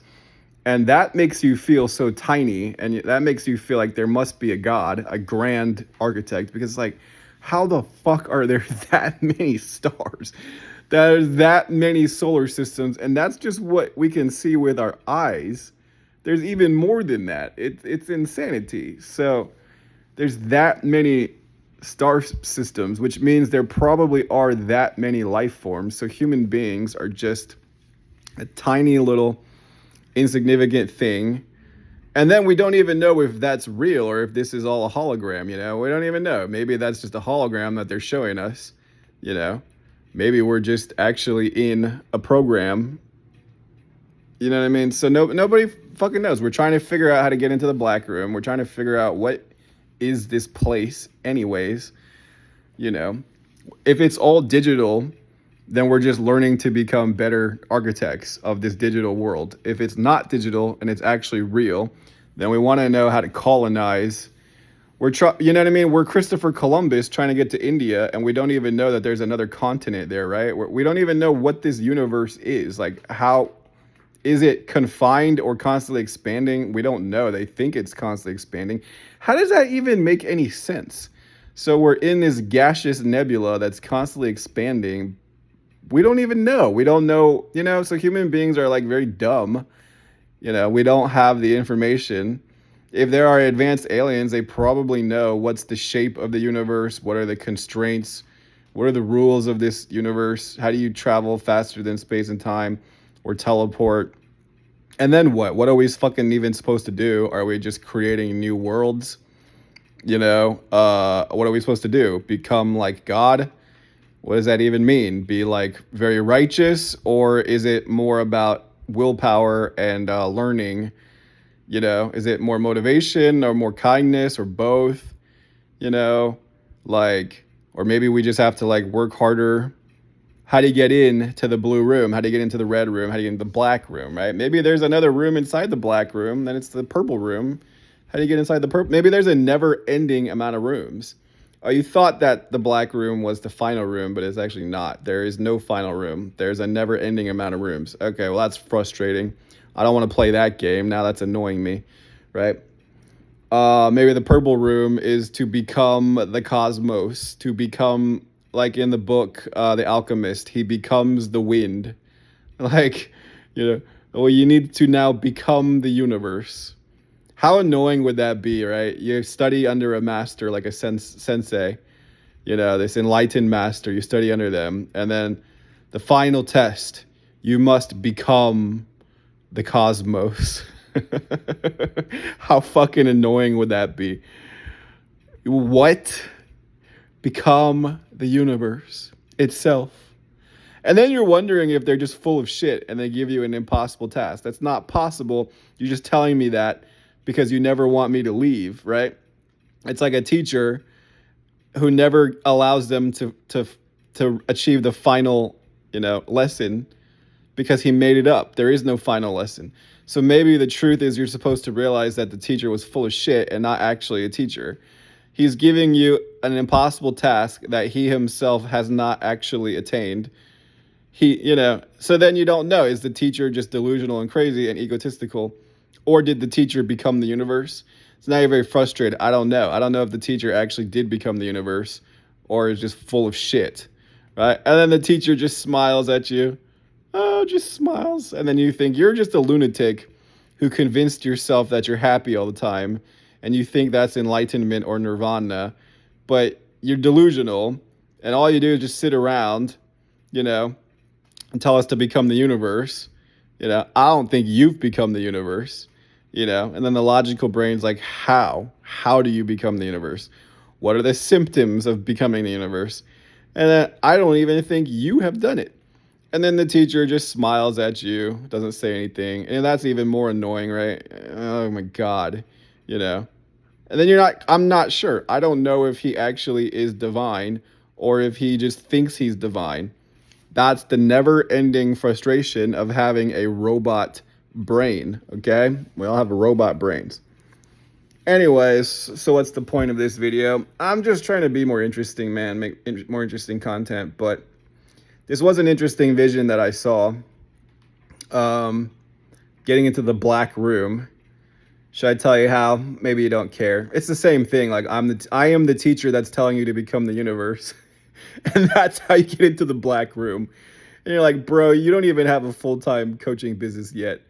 S1: And that makes you feel so tiny, and that makes you feel like there must be a god, a grand architect, because like, how the fuck are there that many stars? There's that many solar systems, and that's just what we can see with our eyes. There's even more than that. It's insanity. So there's that many star systems, which means there probably are that many life forms. So human beings are just a tiny little insignificant thing And then we don't even know if that's real or if this is all a hologram, you know? We don't even know. Maybe that's just a hologram that they're showing us, you know? Maybe we're just actually in a program. You know what I mean? So nobody fucking knows. We're trying to figure out how to get into the black room. We're trying to figure out what is this place anyways, you know? If it's all digital, then we're just learning to become better architects of this digital world. If it's not digital and it's actually real, then we want to know how to colonize. You know what I mean? We're Christopher Columbus trying to get to India, and we don't even know that there's another continent there, right? We don't even know what this universe is. Like, how is it confined or constantly expanding? We don't know. They think it's constantly expanding. How does that even make any sense? So we're in this gaseous nebula that's constantly expanding. We don't even know. We don't know, you know, so human beings are like very dumb. You know, we don't have the information. If there are advanced aliens, they probably know what's the shape of the universe, what are the constraints, what are the rules of this universe, how do you travel faster than space and time or teleport? And then what? What are we fucking even supposed to do? Are we just creating new worlds? You know, what are we supposed to do? Become like God? What does that even mean? Be like very righteous, or is it more about willpower and learning? You know, is it more motivation or more kindness or both? You know, like, or maybe we just have to like work harder. How do you get in to the blue room? How do you get into the red room? How do you get into the black room, right? Maybe there's another room inside the black room, then it's the purple room. How do you get inside the purple? Maybe there's a never-ending amount of rooms. You thought that the black room was the final room, but it's actually not. There is no final room. There's a never-ending amount of rooms. Okay, well, that's frustrating. I don't want to play that game. Now that's annoying me, right? Maybe the purple room is to become the cosmos, to become, like in the book, The Alchemist, he becomes the wind. Like, you know, well, you need to now become the universe. How annoying would that be, right? You study under a master, like a sensei, you know, this enlightened master, you study under them, and then the final test, you must become the cosmos. How fucking annoying would that be? What? Become the universe itself. And then you're wondering if they're just full of shit and they give you an impossible task. That's not possible. You're just telling me that because you never want me to leave, right? It's like a teacher who never allows them to achieve the final, you know, lesson because he made it up. There is no final lesson. So maybe the truth is you're supposed to realize that the teacher was full of shit and not actually a teacher. He's giving you an impossible task that he himself has not actually attained. You know, so then you don't know, is the teacher just delusional and crazy and egotistical, or did the teacher become the universe? So now you're very frustrated. I don't know. I don't know if the teacher actually did become the universe or is just full of shit, right? And then the teacher just smiles at you. Oh, just smiles. And then you think you're just a lunatic who convinced yourself that you're happy all the time and you think that's enlightenment or nirvana, but you're delusional and all you do is just sit around, you know, and tell us to become the universe. You know, I don't think you've become the universe, you know, and then the logical brain's like, how do you become the universe? What are the symptoms of becoming the universe? And then I don't even think you have done it. And then the teacher just smiles at you, doesn't say anything. And that's even more annoying, right? Oh my God, you know. And then I'm not sure. I don't know if he actually is divine or if he just thinks he's divine. That's the never-ending frustration of having a robot brain, okay? We all have robot brains. Anyways, so what's the point of this video? I'm just trying to be more interesting, man, make more interesting content, but this was an interesting vision that I saw. Getting into the black room. Should I tell you how? Maybe you don't care. It's the same thing. Like I am the teacher that's telling you to become the universe. And that's how you get into the black room. And you're like, bro, you don't even have a full-time coaching business yet.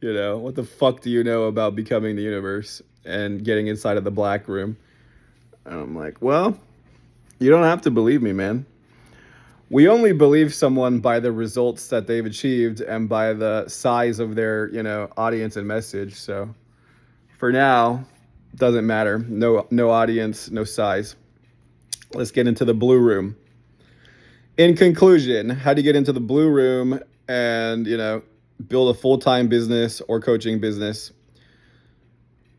S1: You know, what the fuck do you know about becoming the universe and getting inside of the black room? And I'm like, well, you don't have to believe me, man. We only believe someone by the results that they've achieved and by the size of their, you know, audience and message. So For now, doesn't matter. No audience, no size. Let's get into the blue room. In conclusion, how do you get into the blue room and, build a full-time business or coaching business?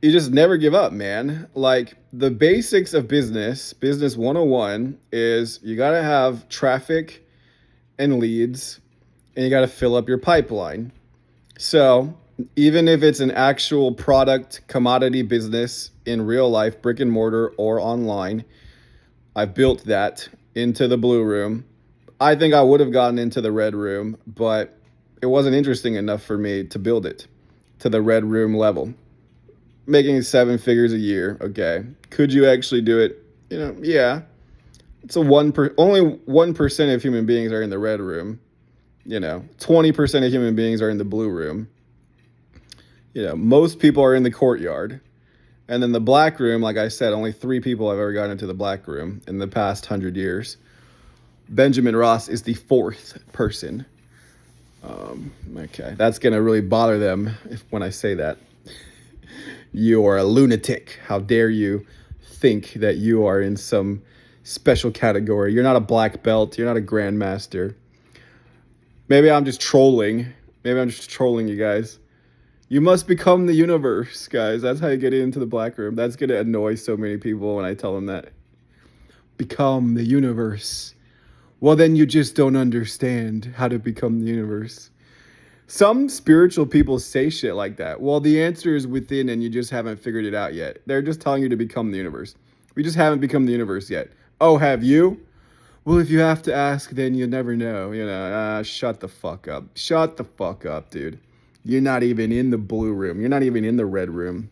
S1: You just never give up, man. Like the basics of business 101 is you got to have traffic and leads and you got to fill up your pipeline. So, even if it's an actual product commodity business in real life, brick and mortar or online, I've built that into the blue room. I think I would have gotten into the red room, but it wasn't interesting enough for me to build it to the red room level. Making 7 figures a year, okay. Could you actually do it? Yeah. It's only 1% of human beings are in the red room. 20% of human beings are in the blue room. Most people are in the courtyard. And then the black room, like I said, only 3 people have ever gotten into the black room in the past 100 years. Benjamin Ross is the 4th person. Okay, that's going to really bother them when I say that. You are a lunatic. How dare you think that you are in some special category? You're not a black belt. You're not a grandmaster. Maybe I'm just trolling. You guys. You must become the universe, guys. That's how you get into the black room. That's going to annoy so many people when I tell them that. Become the universe. Well, then you just don't understand how to become the universe. Some spiritual people say shit like that. Well, the answer is within and you just haven't figured it out yet. They're just telling you to become the universe. We just haven't become the universe yet. Oh, have you? Well, if you have to ask, then you never know. Shut the fuck up. Shut the fuck up, dude. You're not even in the blue room. You're not even in the red room.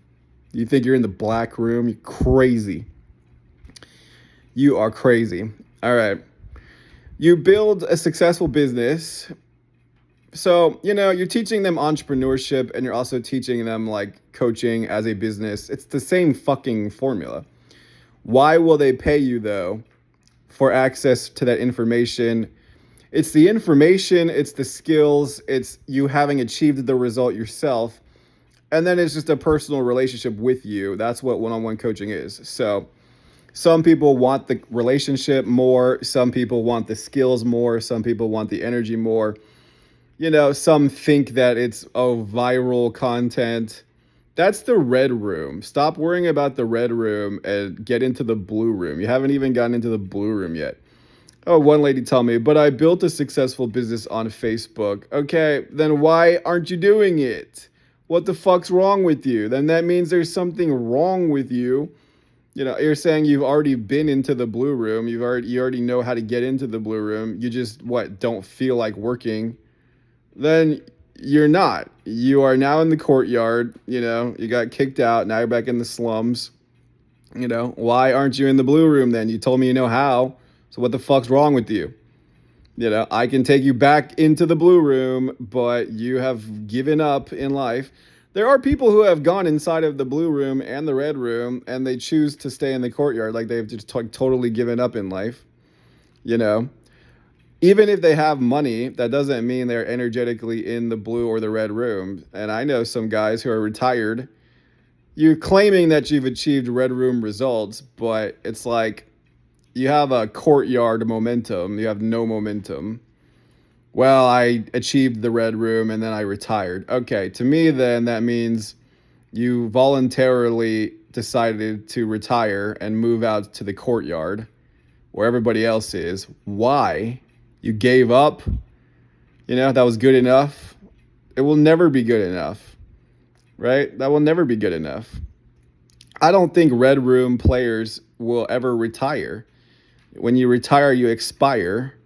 S1: You think you're in the black room? You're crazy. You are crazy. All right. You build a successful business. So, you're teaching them entrepreneurship and you're also teaching them like coaching as a business. It's the same fucking formula. Why will they pay you though for access to that information? It's the information, it's the skills, it's you having achieved the result yourself. And then it's just a personal relationship with you. That's what one-on-one coaching is. So some people want the relationship more. Some people want the skills more. Some people want the energy more. Some think that it's viral content. That's the red room. Stop worrying about the red room and get into the blue room. You haven't even gotten into the blue room yet. Oh, one lady told me, but I built a successful business on Facebook. Okay, then why aren't you doing it? What the fuck's wrong with you? Then that means there's something wrong with you. You're saying you've already been into the blue room. You already know how to get into the blue room. You just, don't feel like working. Then you're not. You are now in the courtyard. You got kicked out. Now you're back in the slums. Why aren't you in the blue room then? You told me you know how. So what the fuck's wrong with you? I can take you back into the blue room, but you have given up in life. There are people who have gone inside of the blue room and the red room and they choose to stay in the courtyard. Like they've just totally given up in life. Even if they have money, that doesn't mean they're energetically in the blue or the red room. And I know some guys who are retired. You're claiming that you've achieved red room results, but it's like you have a courtyard momentum. You have no momentum. Well, I achieved the red room and then I retired. Okay, to me then that means you voluntarily decided to retire and move out to the courtyard where everybody else is. Why? You gave up, that was good enough. It will never be good enough, right? That will never be good enough. I don't think red room players will ever retire. When you retire, you expire.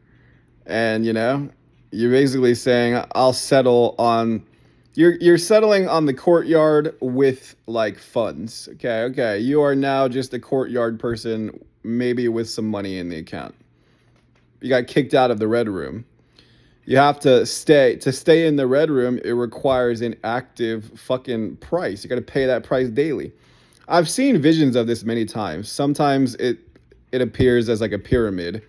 S1: And, you're basically saying, I'll settle on, you're settling on the courtyard with like funds. Okay. You are now just a courtyard person, maybe with some money in the account. You got kicked out of the red room. You have to stay. To stay in the red room, it requires an active fucking price. You got to pay that price daily. I've seen visions of this many times. Sometimes it appears as like a pyramid.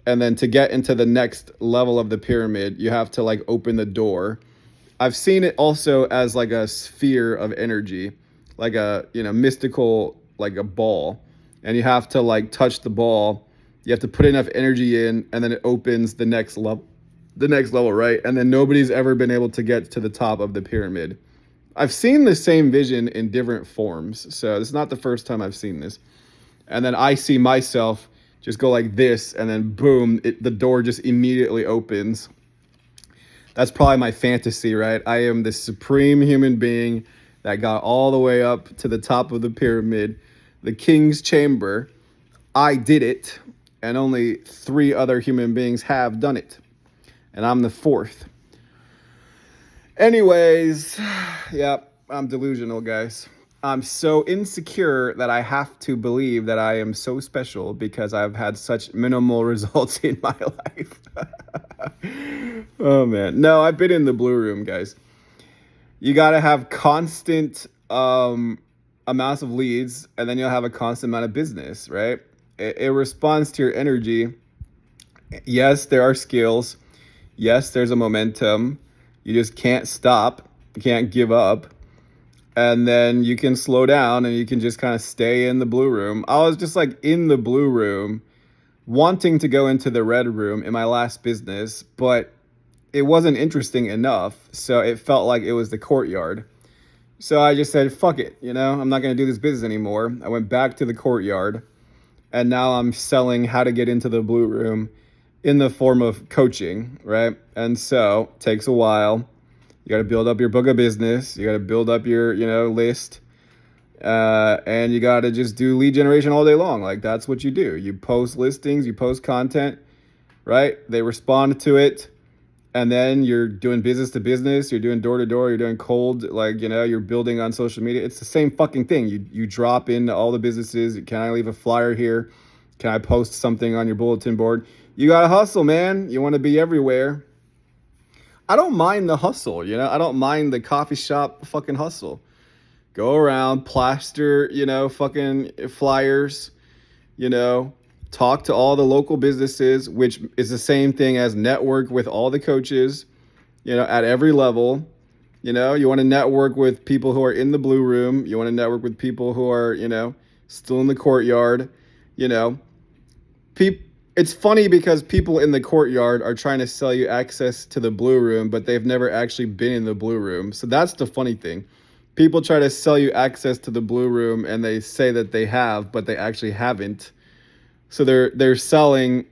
S1: And then to get into the next level of the pyramid, you have to like open the door. I've seen it also as like a sphere of energy. like a, mystical, like a ball, and you have to like touch the ball. You have to put enough energy in, and then it opens the next level, right? And then nobody's ever been able to get to the top of the pyramid. I've seen the same vision in different forms, so it's not the first time I've seen this. And then I see myself just go like this, and then boom, the door just immediately opens. That's probably my fantasy, right? I am the supreme human being that got all the way up to the top of the pyramid, the king's chamber. I did it, and only three other human beings have done it, and I'm the fourth. Anyways, yeah, I'm delusional, guys. I'm so insecure that I have to believe that I am so special because I've had such minimal results in my life. Oh man. No, I've been in the blue room, guys. You got to have constant amounts of leads, and then you'll have a constant amount of business, right? It responds to your energy. Yes, there are skills. Yes, there's a momentum. You just can't stop. You can't give up. And then you can slow down and you can just kind of stay in the blue room. I was just like in the blue room, wanting to go into the red room in my last business, but it wasn't interesting enough. So it felt like it was the courtyard. So I just said, fuck it. I'm not going to do this business anymore. I went back to the courtyard, and now I'm selling how to get into the blue room in the form of coaching, right? And so it takes a while. You got to build up your book of business. You got to build up your, list. And you got to just do lead generation all day long. Like, that's what you do. You post listings, you post content, right? They respond to it. And then you're doing business to business. You're doing door to door. You're doing cold, you're building on social media. It's the same fucking thing. You drop into all the businesses. Can I leave a flyer here? Can I post something on your bulletin board? You got to hustle, man. You want to be everywhere. I don't mind the hustle, I don't mind the coffee shop fucking hustle. Go around, plaster, fucking flyers, talk to all the local businesses, which is the same thing as network with all the coaches, at every level. You want to network with people who are in the blue room. You want to network with people who are, still in the courtyard, people. It's funny because people in the courtyard are trying to sell you access to the blue room, but they've never actually been in the blue room. So that's the funny thing. People try to sell you access to the blue room, and they say that they have, but they actually haven't. So they're selling.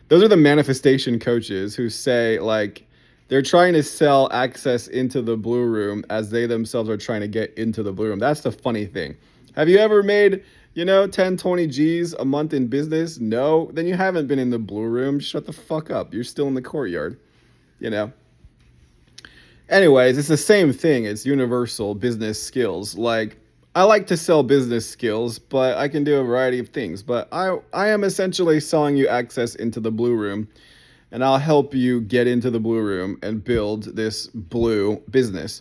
S1: Those are the manifestation coaches who say, like, they're trying to sell access into the blue room as they themselves are trying to get into the blue room. That's the funny thing. Have you ever made 10, 20 G's a month in business? No? Then you haven't been in the blue room. Shut the fuck up. You're still in the courtyard, Anyways, it's the same thing. It's universal business skills. Like, I like to sell business skills, but I can do a variety of things. But I am essentially selling you access into the blue room, and I'll help you get into the blue room and build this blue business.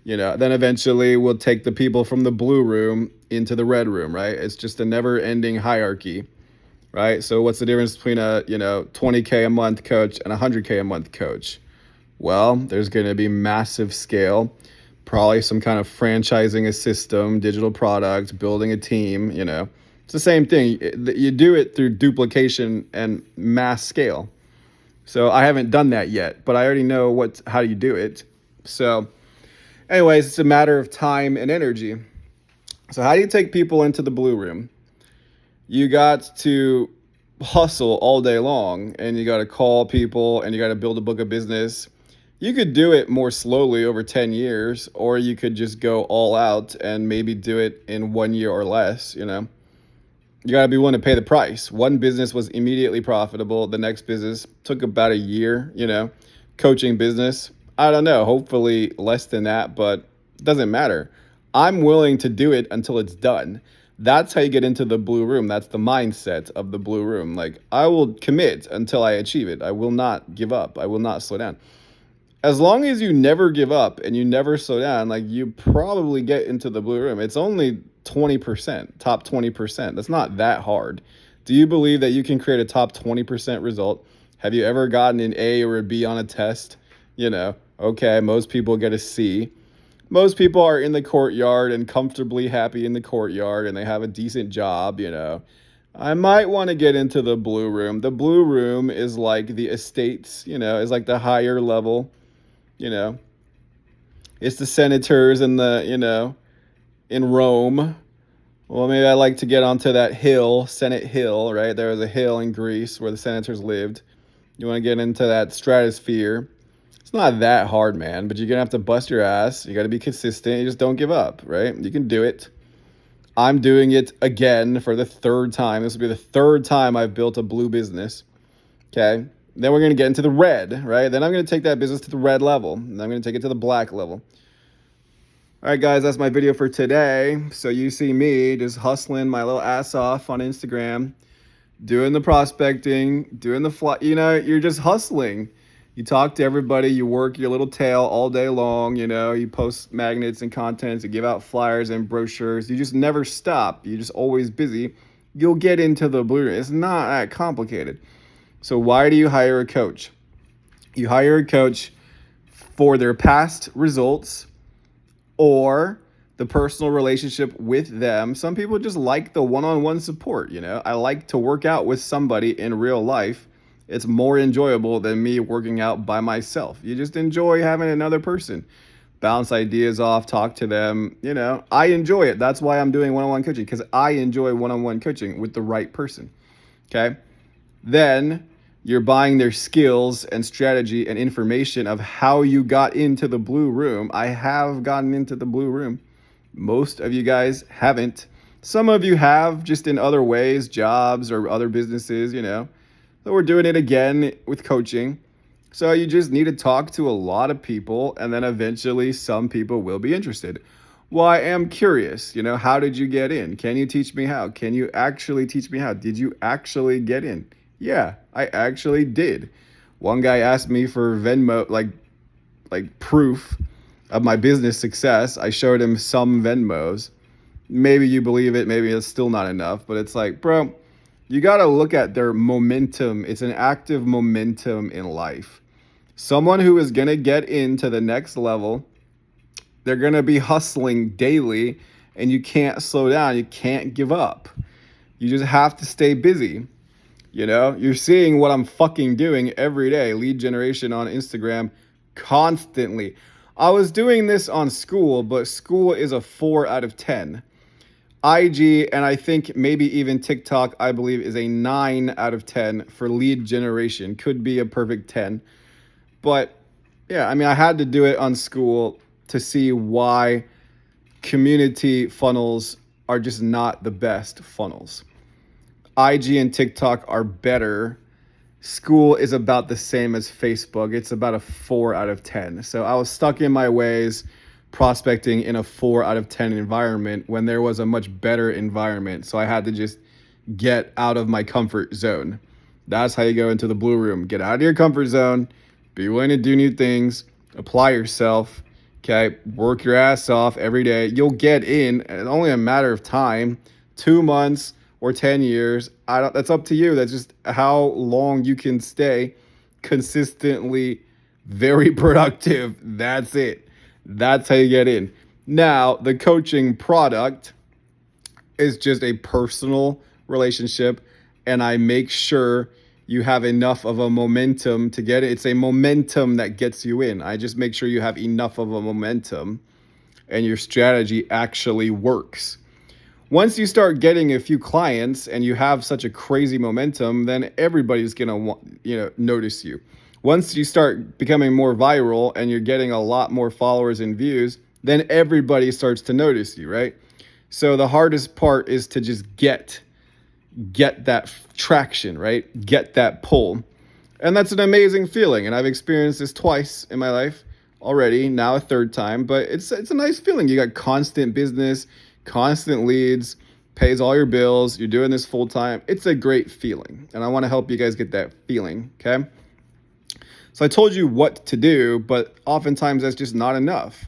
S1: Then eventually we'll take the people from the blue room into the red room, right? It's just a never-ending hierarchy, right? So what's the difference between a, 20K a month coach and a 100K a month coach? Well, there's going to be massive scale, probably some kind of franchising a system, digital product, building a team, It's the same thing. You do it through duplication and mass scale. So I haven't done that yet, but I already know how you do it. So anyways, it's a matter of time and energy. So how do you take people into the blue room? You got to hustle all day long, and you got to call people, and you got to build a book of business. You could do it more slowly over 10 years, or you could just go all out and maybe do it in 1 year or less, You got to be willing to pay the price. One business was immediately profitable. The next business took about a year, coaching business. I don't know, hopefully less than that, but it doesn't matter. I'm willing to do it until it's done. That's how you get into the blue room. That's the mindset of the blue room. Like, I will commit until I achieve it. I will not give up. I will not slow down. As long as you never give up and you never slow down, like, you probably get into the blue room. It's only 20%, top 20%. That's not that hard. Do you believe that you can create a top 20% result? Have you ever gotten an A or a B on a test? Okay, most people get a C. Most people are in the courtyard and comfortably happy in the courtyard and they have a decent job. I might want to get into the blue room. The blue room is like the estates, is like the higher level, you know. It's the senators and the, in Rome. Well, maybe I like to get onto that hill, Senate Hill, right? There was a hill in Greece where the senators lived. You want to get into that stratosphere. It's not that hard, man, but you're going to have to bust your ass. You got to be consistent. You just don't give up, right? You can do it. I'm doing it again for the third time. This will be the third time I've built a blue business. Okay. Then we're going to get into the red, right? Then I'm going to take that business to the red level. And I'm going to take it to the black level. All right, guys, that's my video for today. So you see me just hustling my little ass off on Instagram, doing the prospecting, doing the fly. You're just hustling. You talk to everybody, you work your little tail all day long, you post magnets and contents, you give out flyers and brochures. You just never stop. You're just always busy. You'll get into the blue. It's not that complicated. So why do you hire a coach? You hire a coach for their past results or the personal relationship with them. Some people just like the one-on-one support. I like to work out with somebody in real life. It's more enjoyable than me working out by myself. You just enjoy having another person bounce ideas off, talk to them. I enjoy it. That's why I'm doing one-on-one coaching, because I enjoy one-on-one coaching with the right person. Okay. Then you're buying their skills and strategy and information of how you got into the blue room. I have gotten into the blue room. Most of you guys haven't. Some of you have, just in other ways, jobs or other businesses, So we're doing it again with coaching. So you just need to talk to a lot of people, and then eventually some people will be interested. Well, I am curious, how did you get in? Can you teach me how? Can you actually teach me how? Did you actually get in? Yeah, I actually did. One guy asked me for Venmo, like proof of my business success. I showed him some Venmos. Maybe you believe it, maybe it's still not enough, but it's like, bro, you got to look at their momentum. It's an active momentum in life. Someone who is going to get into the next level, they're going to be hustling daily, and you can't slow down. You can't give up. You just have to stay busy. You're seeing what I'm fucking doing every day. Lead generation on Instagram constantly. I was doing this on school, but school is a 4 out of 10. IG, and I think maybe even TikTok, I believe, is a 9 out of 10 for lead generation. Could be a perfect 10. But yeah, I had to do it on school to see why community funnels are just not the best funnels. IG and TikTok are better. School is about the same as Facebook. It's about a 4 out of 10. So I was stuck in my ways prospecting in a 4 out of 10 environment when there was a much better environment. So I had to just get out of my comfort zone. That's how you go into the blue room. Get out of your comfort zone. Be willing to do new things. Apply yourself. Okay. Work your ass off every day. You'll get in. It's only a matter of time. 2 months or 10 years. That's up to you. That's just how long you can stay consistently very productive. That's it. That's how you get in. Now, the coaching product is just a personal relationship, and I make sure you have enough of a momentum to get it. It's a momentum that gets you in. I just make sure you have enough of a momentum and your strategy actually works. Once you start getting a few clients and you have such a crazy momentum, then everybody's going to notice you. Once you start becoming more viral and you're getting a lot more followers and views, then everybody starts to notice you, right? So the hardest part is to just get that traction, right? Get that pull. And that's an amazing feeling. And I've experienced this twice in my life already, now a third time, but it's a nice feeling. You got constant business, constant leads, pays all your bills. You're doing this full time. It's a great feeling. And I want to help you guys get that feeling. Okay. So I told you what to do, but oftentimes that's just not enough.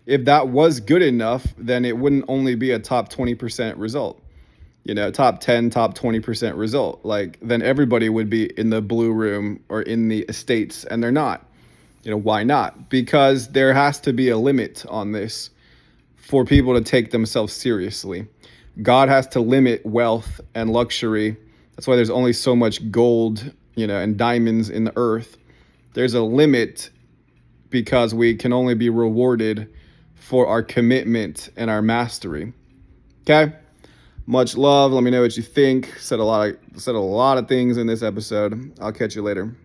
S1: If that was good enough, then it wouldn't only be a top 20% result, top 10, top 20% result. Then everybody would be in the blue room or in the estates, and they're not. Why not? Because there has to be a limit on this for people to take themselves seriously. God has to limit wealth and luxury. That's why there's only so much gold, and diamonds in the earth. There's a limit because we can only be rewarded for our commitment and our mastery. Okay? Much love. Let me know what you think. Said a lot of things in this episode. I'll catch you later.